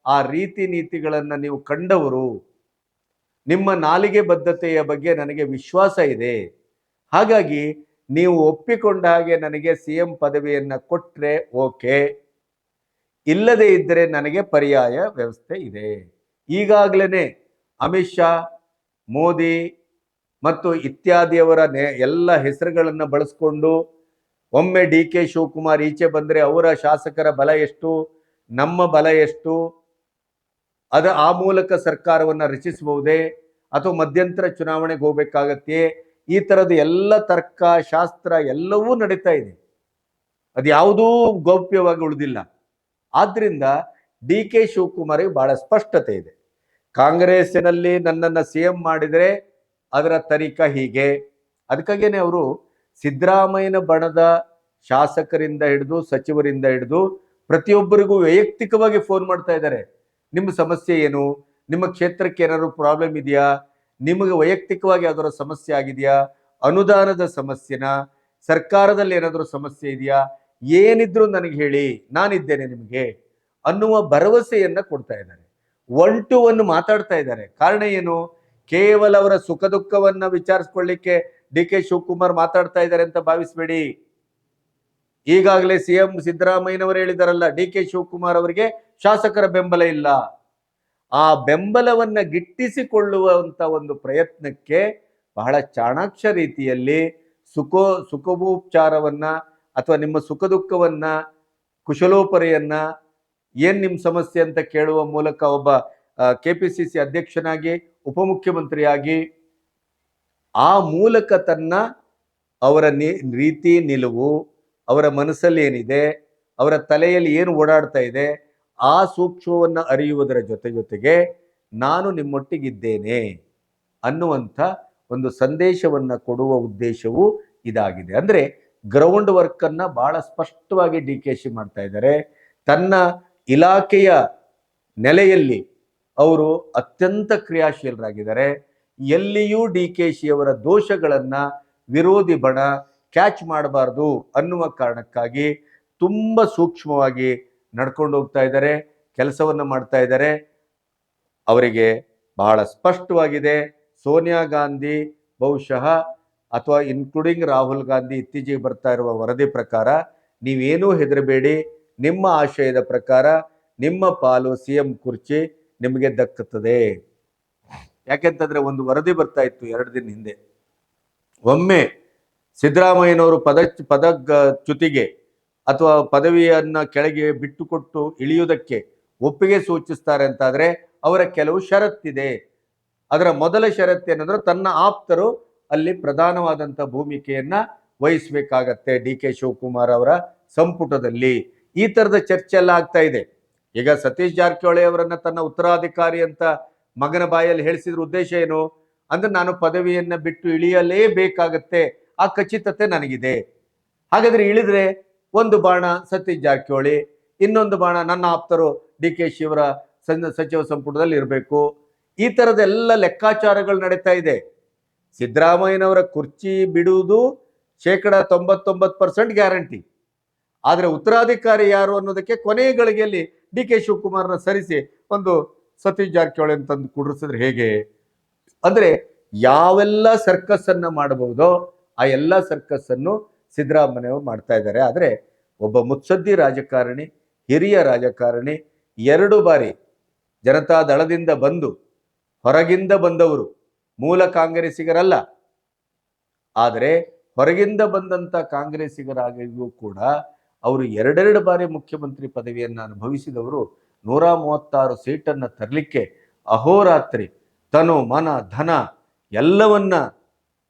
ಆ ರೀತಿ ನೀತಿಗಳನ್ನು ನೀವು ಕಂಡವರು, ನಿಮ್ಮ ನಾಲಿಗೆ ಬದ್ಧತೆಯ ಬಗ್ಗೆ ನನಗೆ ವಿಶ್ವಾಸ ಇದೆ. ಹಾಗಾಗಿ ನೀವು ಒಪ್ಪಿಕೊಂಡ ಹಾಗೆ ನನಗೆ ಸಿಎಂ ಪದವಿಯನ್ನು ಕೊಟ್ಟರೆ ಓಕೆ, ಇಲ್ಲದೆ ಇದ್ದರೆ ನನಗೆ ಪರ್ಯಾಯ ವ್ಯವಸ್ಥೆ ಇದೆ. ಈಗಾಗಲೇ ಅಮಿತ್ ಶಾ, ಮೋದಿ ಮತ್ತು ಇತ್ಯಾದಿಯವರ ಎಲ್ಲ ಹೆಸರುಗಳನ್ನು ಬಳಸ್ಕೊಂಡು ಒಮ್ಮೆ ಡಿ ಕೆ ಶಿವಕುಮಾರ್ ಈಚೆ ಬಂದರೆ ಅವರ ಶಾಸಕರ ಬಲ ಎಷ್ಟು, ನಮ್ಮ ಬಲ ಎಷ್ಟು, ಆ ಮೂಲಕ ಸರ್ಕಾರವನ್ನು ರಚಿಸಬಹುದೇ ಅಥವಾ ಮಧ್ಯಂತರ ಚುನಾವಣೆಗೆ ಹೋಗಬೇಕಾಗತ್ತೆ, ಈ ಥರದ ಎಲ್ಲ ತರ್ಕ ಶಾಸ್ತ್ರ ಎಲ್ಲವೂ ನಡೀತಾ ಇದೆ. ಅದು ಯಾವುದೂ ಗೌಪ್ಯವಾಗಿ ಉಳಿದಿಲ್ಲ. ಆದ್ರಿಂದ ಡಿ ಕೆ ಶಿವಕುಮಾರ್ಗೆ ಬಹಳ ಸ್ಪಷ್ಟತೆ ಇದೆ. ಕಾಂಗ್ರೆಸ್ಸಿನಲ್ಲಿ ನನ್ನನ್ನು ಸಿಎಂ ಮಾಡಿದರೆ ಅದರ ತರೀಕ ಹೀಗೆ. ಅದಕ್ಕಾಗೇನೆ ಅವರು ಸಿದ್ದರಾಮಯ್ಯನ ಬಣದ ಶಾಸಕರಿಂದ ಹಿಡಿದು ಸಚಿವರಿಂದ ಹಿಡಿದು ಪ್ರತಿಯೊಬ್ಬರಿಗೂ ವೈಯಕ್ತಿಕವಾಗಿ ಫೋನ್ ಮಾಡ್ತಾ ಇದ್ದಾರೆ. ನಿಮ್ಮ ಸಮಸ್ಯೆ ಏನು, ನಿಮ್ಮ ಕ್ಷೇತ್ರಕ್ಕೆ ಏನಾದ್ರು ಪ್ರಾಬ್ಲಮ್ ಇದೆಯಾ, ನಿಮಗೆ ವೈಯಕ್ತಿಕವಾಗಿ ಯಾವ್ದಾದ್ರು ಸಮಸ್ಯೆ ಆಗಿದೆಯಾ, ಅನುದಾನದ ಸಮಸ್ಯೆನ, ಸರ್ಕಾರದಲ್ಲಿ ಏನಾದರೂ ಸಮಸ್ಯೆ ಇದೆಯಾ, ಏನಿದ್ರು ನನಗೆ ಹೇಳಿ, ನಾನಿದ್ದೇನೆ ನಿಮಗೆ ಅನ್ನುವ ಭರವಸೆಯನ್ನ ಕೊಡ್ತಾ ಇದ್ದಾರೆ. 1 to 1 ಮಾತಾಡ್ತಾ ಇದ್ದಾರೆ. ಕಾರಣ ಏನು? ಕೇವಲ ಅವರ ಸುಖ ದುಃಖವನ್ನ ವಿಚಾರಿಸ್ಕೊಳ್ಳಿಕ್ಕೆ ಡಿ ಕೆ ಶಿವಕುಮಾರ್ ಮಾತಾಡ್ತಾ ಇದ್ದಾರೆ ಅಂತ ಭಾವಿಸಬೇಡಿ. ಈಗಾಗಲೇ ಸಿಎಂ ಸಿದ್ದರಾಮಯ್ಯನವರು ಹೇಳಿದಾರಲ್ಲ, ಡಿ ಕೆ ಶಿವಕುಮಾರ್ ಅವರಿಗೆ ಶಾಸಕರ ಬೆಂಬಲ ಇಲ್ಲ. ಆ ಬೆಂಬಲವನ್ನ ಗಿಟ್ಟಿಸಿಕೊಳ್ಳುವಂತ ಒಂದು ಪ್ರಯತ್ನಕ್ಕೆ ಬಹಳ ಚಾಣಾಕ್ಷ ರೀತಿಯಲ್ಲಿ ಸುಖೋಪಚಾರವನ್ನ ಅಥವಾ ನಿಮ್ಮ ಸುಖ ದುಃಖವನ್ನ, ಕುಶಲೋಪರಿಯನ್ನ, ಏನ್ ನಿಮ್ಮ ಸಮಸ್ಯೆ ಅಂತ ಕೇಳುವ ಮೂಲಕ ಒಬ್ಬ ಕೆಪಿಸಿಸಿ ಅಧ್ಯಕ್ಷನಾಗಿ, ಉಪಮುಖ್ಯಮಂತ್ರಿಯಾಗಿ ಆ ಮೂಲಕ ತನ್ನ ಅವರ ರೀತಿ ನಿಲುವು, ಅವರ ಮನಸ್ಸಲ್ಲಿ ಏನಿದೆ, ಅವರ ತಲೆಯಲ್ಲಿ ಏನು ಓಡಾಡ್ತಾ ಇದೆ, ಆ ಸೂಕ್ಷ್ಮವನ್ನು ಅರಿಯುವುದರ ಜೊತೆಗೆ ನಾನು ನಿಮ್ಮೊಟ್ಟಿಗಿದ್ದೇನೆ ಅನ್ನುವಂಥ ಒಂದು ಸಂದೇಶವನ್ನು ಕೊಡುವ ಉದ್ದೇಶವೂ ಇದಾಗಿದೆ. ಅಂದ್ರೆ ಗ್ರೌಂಡ್ ವರ್ಕ್ ಅನ್ನ ಬಹಳ ಸ್ಪಷ್ಟವಾಗಿ ಡಿ ಕೆ ಶಿ ಮಾಡ್ತಾ ಇದ್ದಾರೆ. ತನ್ನ ಇಲಾಖೆಯ ನೆಲೆಯಲ್ಲಿ ಅವರು ಅತ್ಯಂತ ಕ್ರಿಯಾಶೀಲರಾಗಿದ್ದಾರೆ. ಎಲ್ಲಿಯೂ ಡಿ ಕೆ ಶಿ ಅವರ ದೋಷಗಳನ್ನ ವಿರೋಧಿ ಬಣ ಕ್ಯಾಚ್ ಮಾಡಬಾರ್ದು ಅನ್ನುವ ಕಾರಣಕ್ಕಾಗಿ ತುಂಬಾ ಸೂಕ್ಷ್ಮವಾಗಿ ನಡ್ಕೊಂಡು ಹೋಗ್ತಾ ಇದ್ದಾರೆ, ಕೆಲಸವನ್ನು ಮಾಡ್ತಾ ಇದ್ದಾರೆ. ಅವರಿಗೆ ಬಹಳ ಸ್ಪಷ್ಟವಾಗಿದೆ. ಸೋನಿಯಾ ಗಾಂಧಿ ಬಹುಶಃ ಅಥವಾ ಇನ್ಕ್ಲೂಡಿಂಗ್ ರಾಹುಲ್ ಗಾಂಧಿ ಇತ್ತೀಚೆಗೆ ಬರ್ತಾ ಇರುವ ವರದಿ ಪ್ರಕಾರ ನೀವೇನೂ ಹೆದರಬೇಡಿ, ನಿಮ್ಮ ಆಶಯದ ಪ್ರಕಾರ ನಿಮ್ಮ ಪಾಲು ಸಿಎಂ ಕುರ್ಚಿ ನಿಮಗೆ ದಕ್ಕುತ್ತದೆ. ಯಾಕೆಂತಂದ್ರೆ ಒಂದು ವರದಿ ಬರ್ತಾ ಇತ್ತು 2 ದಿನ ಹಿಂದೆ, ಒಮ್ಮೆ ಸಿದ್ದರಾಮಯ್ಯನವರು ಚ್ಯುತಿಗೆ ಅಥವಾ ಪದವಿಯನ್ನ ಕೆಳಗೆ ಬಿಟ್ಟುಕೊಟ್ಟು ಇಳಿಯುವುದಕ್ಕೆ ಒಪ್ಪಿಗೆ ಸೂಚಿಸ್ತಾರೆ ಅಂತಾದ್ರೆ ಅವರ ಕೆಲವು ಷರತ್ತಿದೆ. ಅದರ ಮೊದಲ ಷರತ್ತೇನೆಂದ್ರೆ ತನ್ನ ಆಪ್ತರು ಅಲ್ಲಿ ಪ್ರಧಾನವಾದಂಥ ಭೂಮಿಕೆಯನ್ನ ವಹಿಸಬೇಕಾಗತ್ತೆ ಡಿ ಕೆ ಶಿವಕುಮಾರ್ ಅವರ ಸಂಪುಟದಲ್ಲಿ. ಈ ತರದ ಚರ್ಚೆ ಎಲ್ಲ ಆಗ್ತಾ ಇದೆ. ಈಗ ಸತೀಶ್ ಜಾರಕಿಹೊಳಿ ಅವರನ್ನ ತನ್ನ ಉತ್ತರಾಧಿಕಾರಿ ಅಂತ ಮಗನ ಬಾಯಲ್ಲಿ ಹೇಳಿಸಿದ್ರ ಉದ್ದೇಶ ಏನು ಅಂದ್ರೆ, ನಾನು ಪದವಿಯನ್ನ ಬಿಟ್ಟು ಇಳಿಯಲೇಬೇಕಾಗತ್ತೆ, ಆ ಖಚಿತತೆ ನನಗಿದೆ. ಹಾಗಾದ್ರೆ ಇಳಿದ್ರೆ ಒಂದು ಬಾಣ ಸತೀಶ್ ಜಾರಕಿಹೊಳಿ, ಇನ್ನೊಂದು ಬಾಣ ನನ್ನ ಆಪ್ತರು ಡಿ ಕೆ ಶಿ ಅವರ ಸಚಿವ ಸಂಪುಟದಲ್ಲಿ ಇರಬೇಕು. ಈ ತರದೆಲ್ಲ ಲೆಕ್ಕಾಚಾರಗಳು ನಡೀತಾ ಇದೆ. ಸಿದ್ದರಾಮಯ್ಯನವರ ಕುರ್ಚಿ ಬಿಡುವುದು 99% ಗ್ಯಾರಂಟಿ. ಆದರೆ ಉತ್ತರಾಧಿಕಾರಿ ಯಾರು ಅನ್ನೋದಕ್ಕೆ ಕೊನೆಯ ಗಳಿಗೆಯಲ್ಲಿ ಡಿ ಕೆ ಶಿವಕುಮಾರ್ನ ಸರಿಸಿ ಒಂದು ಸತೀಶ್ ಜಾರಕಿಹೊಳಿ ಅಂತಂದು ಕುಡಿಸಿದ್ರೆ ಹೇಗೆ? ಅಂದ್ರೆ ಯಾವೆಲ್ಲ ಸರ್ಕಸ್ ಅನ್ನ ಮಾಡಬಹುದೋ ಆ ಎಲ್ಲ ಸರ್ಕಸ್ ಅನ್ನು ಸಿದ್ದರಾಮಯ್ಯ ಮಾಡ್ತಾ ಇದ್ದಾರೆ. ಆದರೆ ಒಬ್ಬ ಮುತ್ಸದ್ದಿ ರಾಜಕಾರಣಿ, ಹಿರಿಯ ರಾಜಕಾರಣಿ, 2 ಬಾರಿ ಜನತಾ ದಳದಿಂದ ಬಂದು ಹೊರಗಿಂದ ಬಂದವರು, ಮೂಲ ಕಾಂಗ್ರೆಸ್ಸಿಗರಲ್ಲ. ಆದರೆ ಹೊರಗಿಂದ ಬಂದಂತ ಕಾಂಗ್ರೆಸ್ಸಿಗರಾಗಿಯೂ ಕೂಡ ಅವರು 2 ಬಾರಿ ಮುಖ್ಯಮಂತ್ರಿ ಪದವಿಯನ್ನು ಅನುಭವಿಸಿದವರು. 136 ಸೀಟನ್ನು ತರಲಿಕ್ಕೆ ಅಹೋರಾತ್ರಿ ತನು ಮನ ಧನ ಎಲ್ಲವನ್ನ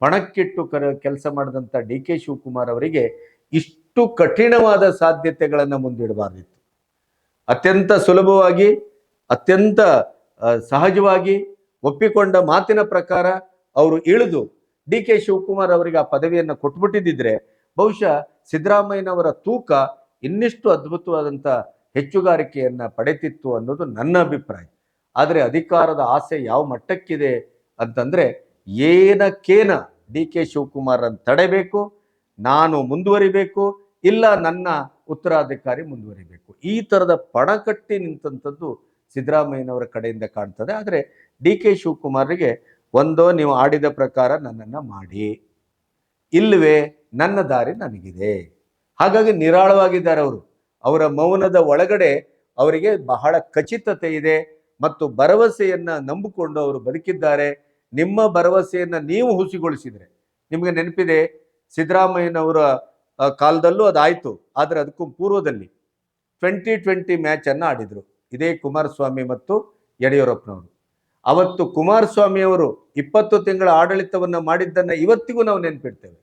ಪಣಕ್ಕಿಟ್ಟು ಕೆಲಸ ಮಾಡಿದಂಥ ಡಿ ಕೆ ಶಿವಕುಮಾರ್ ಅವರಿಗೆ ಇಷ್ಟು ಕಠಿಣವಾದ ಸಾಧ್ಯತೆಗಳನ್ನು ಮುಂದಿಡಬಾರ್ದಿತ್ತು. ಅತ್ಯಂತ ಸುಲಭವಾಗಿ, ಅತ್ಯಂತ ಸಹಜವಾಗಿ ಒಪ್ಪಿಕೊಂಡ ಮಾತಿನ ಪ್ರಕಾರ ಅವರು ಇಳಿದು ಡಿ ಕೆ ಶಿವಕುಮಾರ್ ಅವರಿಗೆ ಆ ಪದವಿಯನ್ನು ಕೊಟ್ಬಿಟ್ಟಿದ್ದಿದ್ರೆ ಬಹುಶಃ ಸಿದ್ದರಾಮಯ್ಯನವರ ತೂಕ ಇನ್ನಿಷ್ಟು ಅದ್ಭುತವಾದಂಥ ಹೆಚ್ಚುಗಾರಿಕೆಯನ್ನ ಪಡೆತಿತ್ತು ಅನ್ನೋದು ನನ್ನ ಅಭಿಪ್ರಾಯ. ಆದರೆ ಅಧಿಕಾರದ ಆಸೆ ಯಾವ ಮಟ್ಟಕ್ಕಿದೆ ಅಂತಂದ್ರೆ ಏನಕ್ಕೇನ ಡಿ ಕೆ ಶಿವಕುಮಾರ್ ಅನ್ನು ತಡೆಬೇಕು, ನಾನು ಮುಂದುವರಿಬೇಕು, ಇಲ್ಲ ನನ್ನ ಉತ್ತರಾಧಿಕಾರಿ ಮುಂದುವರಿಬೇಕು, ಈ ತರದ ಪಣಕಟ್ಟಿ ನಿಂತಂಥದ್ದು ಸಿದ್ದರಾಮಯ್ಯನವರ ಕಡೆಯಿಂದ ಕಾಣ್ತದೆ. ಆದರೆ ಡಿ ಕೆ ಶಿವಕುಮಾರ್ಗೆ ಒಂದೋ ನೀವು ಆಡಿದ ಪ್ರಕಾರ ನನ್ನನ್ನು ಮಾಡಿ, ಇಲ್ಲವೇ ನನ್ನ ದಾರಿ ನನಗಿದೆ. ಹಾಗಾಗಿ ನಿರಾಳವಾಗಿದ್ದಾರೆ ಅವರು. ಅವರ ಮೌನದ ಒಳಗಡೆ ಅವರಿಗೆ ಬಹಳ ಖಚಿತತೆ ಇದೆ ಮತ್ತು ಭರವಸೆಯನ್ನ ನಂಬಿಕೊಂಡು ಅವರು ಬದುಕಿದ್ದಾರೆ. ನಿಮ್ಮ ಭರವಸೆಯನ್ನ ನೀವು ಹುಸಿಗೊಳಿಸಿದ್ರೆ, ನಿಮಗೆ ನೆನಪಿದೆ ಸಿದ್ದರಾಮಯ್ಯನವರ ಕಾಲದಲ್ಲೂ ಅದಾಯ್ತು, ಆದರೆ ಅದಕ್ಕೂ ಪೂರ್ವದಲ್ಲಿ 2020 ಮ್ಯಾಚ್ ಅನ್ನು ಆಡಿದ್ರು ಇದೇ ಕುಮಾರಸ್ವಾಮಿ ಮತ್ತು ಯಡಿಯೂರಪ್ಪನವರು. ಅವತ್ತು ಕುಮಾರಸ್ವಾಮಿ ಅವರು 20 ತಿಂಗಳ ಆಡಳಿತವನ್ನ ಮಾಡಿದ್ದನ್ನ ಇವತ್ತಿಗೂ ನಾವು ನೆನಪಿಡ್ತೇವೆ.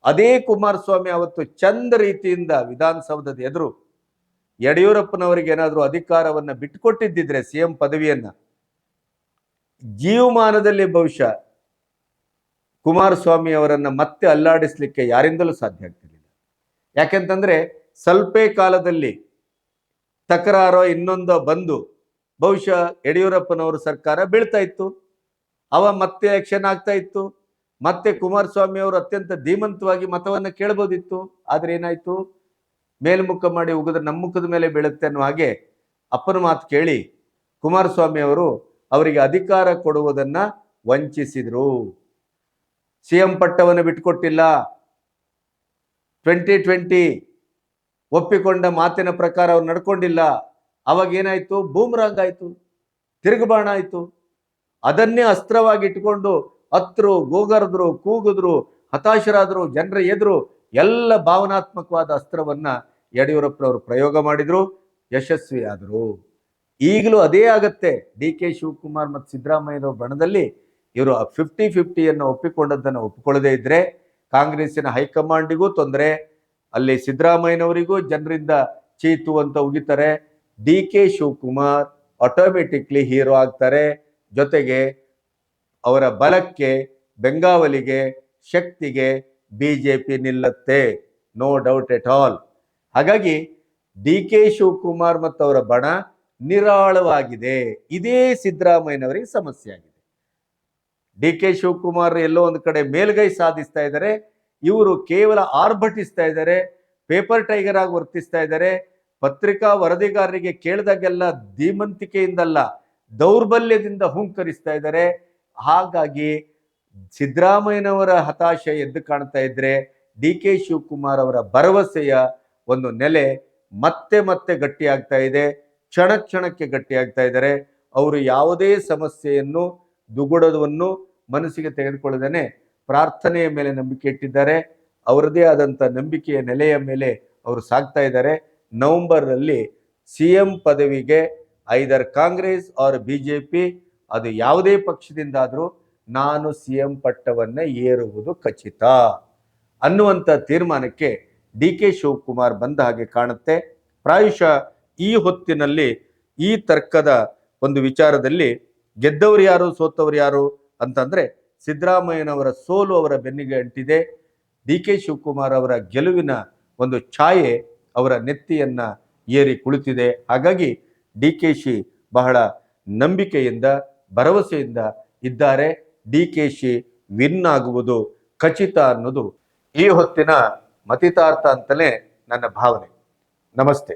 ಅದೇ ಕುಮಾರಸ್ವಾಮಿ ಅವತ್ತು ಚಂದ ರೀತಿಯಿಂದ ವಿಧಾನಸೌಧದ ಎದುರು ಯಡಿಯೂರಪ್ಪನವರಿಗೆ ಏನಾದರೂ ಅಧಿಕಾರವನ್ನ ಬಿಟ್ಟುಕೊಟ್ಟಿದ್ದಿದ್ರೆ ಸಿಎಂ ಪದವಿಯನ್ನ, ಜೀವಮಾನದಲ್ಲಿ ಬಹುಶಃ ಕುಮಾರಸ್ವಾಮಿ ಅವರನ್ನ ಮತ್ತೆ ಅಲ್ಲಾಡಿಸ್ಲಿಕ್ಕೆ ಯಾರಿಂದಲೂ ಸಾಧ್ಯ ಆಗ್ತಿರ್ಲಿಲ್ಲ. ಯಾಕೆಂತಂದ್ರೆ ಸ್ವಲ್ಪ ಕಾಲದಲ್ಲಿ ತಕರಾರೋ ಇನ್ನೊಂದೋ ಬಂದು ಬಹುಶಃ ಯಡಿಯೂರಪ್ಪನವರು ಸರ್ಕಾರ ಬೀಳ್ತಾ ಇತ್ತು, ಅವ ಮತ್ತೆ ಎಲೆಕ್ಷನ್ ಆಗ್ತಾ ಇತ್ತು, ಮತ್ತೆ ಕುಮಾರಸ್ವಾಮಿ ಅವರು ಅತ್ಯಂತ ಧೀಮಂತವಾಗಿ ಮತವನ್ನ ಕೇಳಬಹುದಿತ್ತು. ಆದ್ರೆ ಏನಾಯ್ತು, ಮೇಲ್ಮುಖ ಮಾಡಿ ಉಗಿದ್ರೆ ನಮ್ಮ ಮುಖದ ಮೇಲೆ ಬೀಳುತ್ತೆ ಅನ್ನೋ ಹಾಗೆ ಅಪ್ಪನ ಮಾತು ಕೇಳಿ ಕುಮಾರಸ್ವಾಮಿ ಅವರು ಅವರಿಗೆ ಅಧಿಕಾರ ಕೊಡುವುದನ್ನ ವಂಚಿಸಿದ್ರು. ಸಿಎಂ ಪಟ್ಟವನ್ನು ಬಿಟ್ಟುಕೊಟ್ಟಿಲ್ಲ. 2020 ಒಪ್ಪಿಕೊಂಡ ಮಾತಿನ ಪ್ರಕಾರ ಅವ್ರು ನಡ್ಕೊಂಡಿಲ್ಲ. ಅವಾಗ ಏನಾಯ್ತು, ಬೂಮ್ರಾಂಗ್ ಆಯ್ತು, ತಿರುಗುಬಾಣ ಆಯ್ತು. ಅದನ್ನೇ ಅಸ್ತ್ರವಾಗಿ ಇಟ್ಕೊಂಡು ಹತ್ರು, ಗೋಗರದ್ರು, ಕೂಗಿದ್ರು, ಹತಾಶರಾದ್ರು, ಜನರ ಎದುರು ಎಲ್ಲ ಭಾವನಾತ್ಮಕವಾದ ಅಸ್ತ್ರವನ್ನ ಯಡಿಯೂರಪ್ಪನವರು ಪ್ರಯೋಗ ಮಾಡಿದ್ರು, ಯಶಸ್ವಿ ಆದರು. ಈಗಲೂ ಅದೇ ಆಗತ್ತೆ. ಡಿ ಕೆ ಶಿವಕುಮಾರ್ ಮತ್ತು ಸಿದ್ದರಾಮಯ್ಯನವರ ಬಣದಲ್ಲಿ ಇವರು 50-50 ಒಪ್ಪಿಕೊಂಡದ್ದನ್ನು ಒಪ್ಪಿಕೊಳ್ಳದೇ ಇದ್ರೆ ಕಾಂಗ್ರೆಸ್ಸಿನ ಹೈಕಮಾಂಡಿಗೂ ತೊಂದರೆ, ಅಲ್ಲಿ ಸಿದ್ದರಾಮಯ್ಯನವರಿಗೂ ಜನರಿಂದ ಚೀತು ಅಂತ ಉಗಿತಾರೆ. ಡಿ ಕೆ ಶಿವಕುಮಾರ್ ಆಟೋಮೆಟಿಕ್ಲಿ ಹೀರೋ ಆಗ್ತಾರೆ. ಜೊತೆಗೆ ಅವರ ಬಲಕ್ಕೆ, ಬೆಂಗಾವಲಿಗೆ, ಶಕ್ತಿಗೆ ಬಿಜೆಪಿ ನಿಲ್ಲುತ್ತೆ, ನೋ ಡೌಟ್ ಎಟ್ ಆಲ್. ಹಾಗಾಗಿ ಡಿ ಕೆ ಶಿವಕುಮಾರ್ ಮತ್ತು ಅವರ ಬಣ ನಿರಾಳವಾಗಿದೆ. ಇದೇ ಸಿದ್ದರಾಮಯ್ಯನವರಿಗೆ ಸಮಸ್ಯೆ ಆಗಿದೆ. ಡಿ ಕೆ ಶಿವಕುಮಾರ್ ಎಲ್ಲೋ ಒಂದು ಕಡೆ ಮೇಲ್ಗೈ ಸಾಧಿಸ್ತಾ ಇದ್ದಾರೆ, ಇವರು ಕೇವಲ ಆರ್ಭಟಿಸ್ತಾ ಇದ್ದಾರೆ, ಪೇಪರ್ ಟೈಗರ್ ಆಗಿ ವರ್ತಿಸ್ತಾ ಇದ್ದಾರೆ. ಪತ್ರಿಕಾ ವರದಿಗಾರರಿಗೆ ಕೇಳಿದಾಗೆಲ್ಲ ಧೀಮಂತಿಕೆಯಿಂದಲ್ಲ, ದೌರ್ಬಲ್ಯದಿಂದ ಹುಂಕರಿಸ್ತಾ ಇದ್ದಾರೆ. ಹಾಗಾಗಿ ಸಿದ್ದರಾಮಯ್ಯನವರ ಹತಾಶೆ ಎದ್ದು ಕಾಣ್ತಾ ಇದ್ರೆ ಡಿ ಕೆ ಶಿವಕುಮಾರ್ ಅವರ ಭರವಸೆಯ ಒಂದು ನೆಲೆ ಮತ್ತೆ ಮತ್ತೆ ಗಟ್ಟಿಯಾಗ್ತಾ ಇದೆ, ಕ್ಷಣಕ್ಕೆ ಗಟ್ಟಿಯಾಗ್ತಾ ಇದ್ದಾರೆ. ಅವರು ಯಾವುದೇ ಸಮಸ್ಯೆಯನ್ನು, ದುಗುಡವನ್ನು ಮನಸ್ಸಿಗೆ ತೆಗೆದುಕೊಳ್ಳದೇನೆ ಪ್ರಾರ್ಥನೆಯ ಮೇಲೆ ನಂಬಿಕೆ ಇಟ್ಟಿದ್ದಾರೆ. ಅವರದೇ ಆದಂಥ ನಂಬಿಕೆಯ ನೆಲೆಯ ಮೇಲೆ ಅವರು ಸಾಗ್ತಾ ಇದ್ದಾರೆ. ನವೆಂಬರ್ನಲ್ಲಿ ಸಿಎಂ ಪದವಿಗೆ ಐದರ್ ಕಾಂಗ್ರೆಸ್ ಆರ್ ಬಿಜೆಪಿ, ಅದು ಯಾವುದೇ ಪಕ್ಷದಿಂದಾದರೂ ನಾನು ಸಿಎಂ ಪಟ್ಟವನ್ನ ಏರುವುದು ಖಚಿತ ಅನ್ನುವಂಥ ತೀರ್ಮಾನಕ್ಕೆ ಡಿ ಕೆ ಶಿವಕುಮಾರ್ ಬಂದ ಹಾಗೆ ಕಾಣುತ್ತೆ. ಪ್ರಾಯಶಃ ಈ ಹೊತ್ತಿನಲ್ಲಿ ಈ ತರ್ಕದ ಒಂದು ವಿಚಾರದಲ್ಲಿ ಗೆದ್ದವರು ಯಾರು, ಸೋತವರು ಯಾರು ಅಂತಂದ್ರೆ ಸಿದ್ದರಾಮಯ್ಯನವರ ಸೋಲು ಅವರ ಬೆನ್ನಿಗೆ ಅಂಟಿದೆ. ಡಿ ಕೆ ಶಿವಕುಮಾರ್ ಅವರ ಗೆಲುವಿನ ಒಂದು ಛಾಯೆ ಅವರ ನೆತ್ತಿಯನ್ನ ಏರಿ ಕುಳಿತಿದೆ. ಹಾಗಾಗಿ ಡಿ ಕೆ ಶಿ ಬಹಳ ನಂಬಿಕೆಯಿಂದ, ಭರವಸೆಯಿಂದ ಇದ್ದಾರೆ. ಡಿ ಕೆ ಶಿ ವಿನ್ ಆಗುವುದು ಖಚಿತ ಅನ್ನೋದು ಈ ಹೊತ್ತಿನ ಮತಿತಾರ್ಥ ಅಂತಲೇ ನನ್ನ ಭಾವನೆ. ನಮಸ್ತೆ.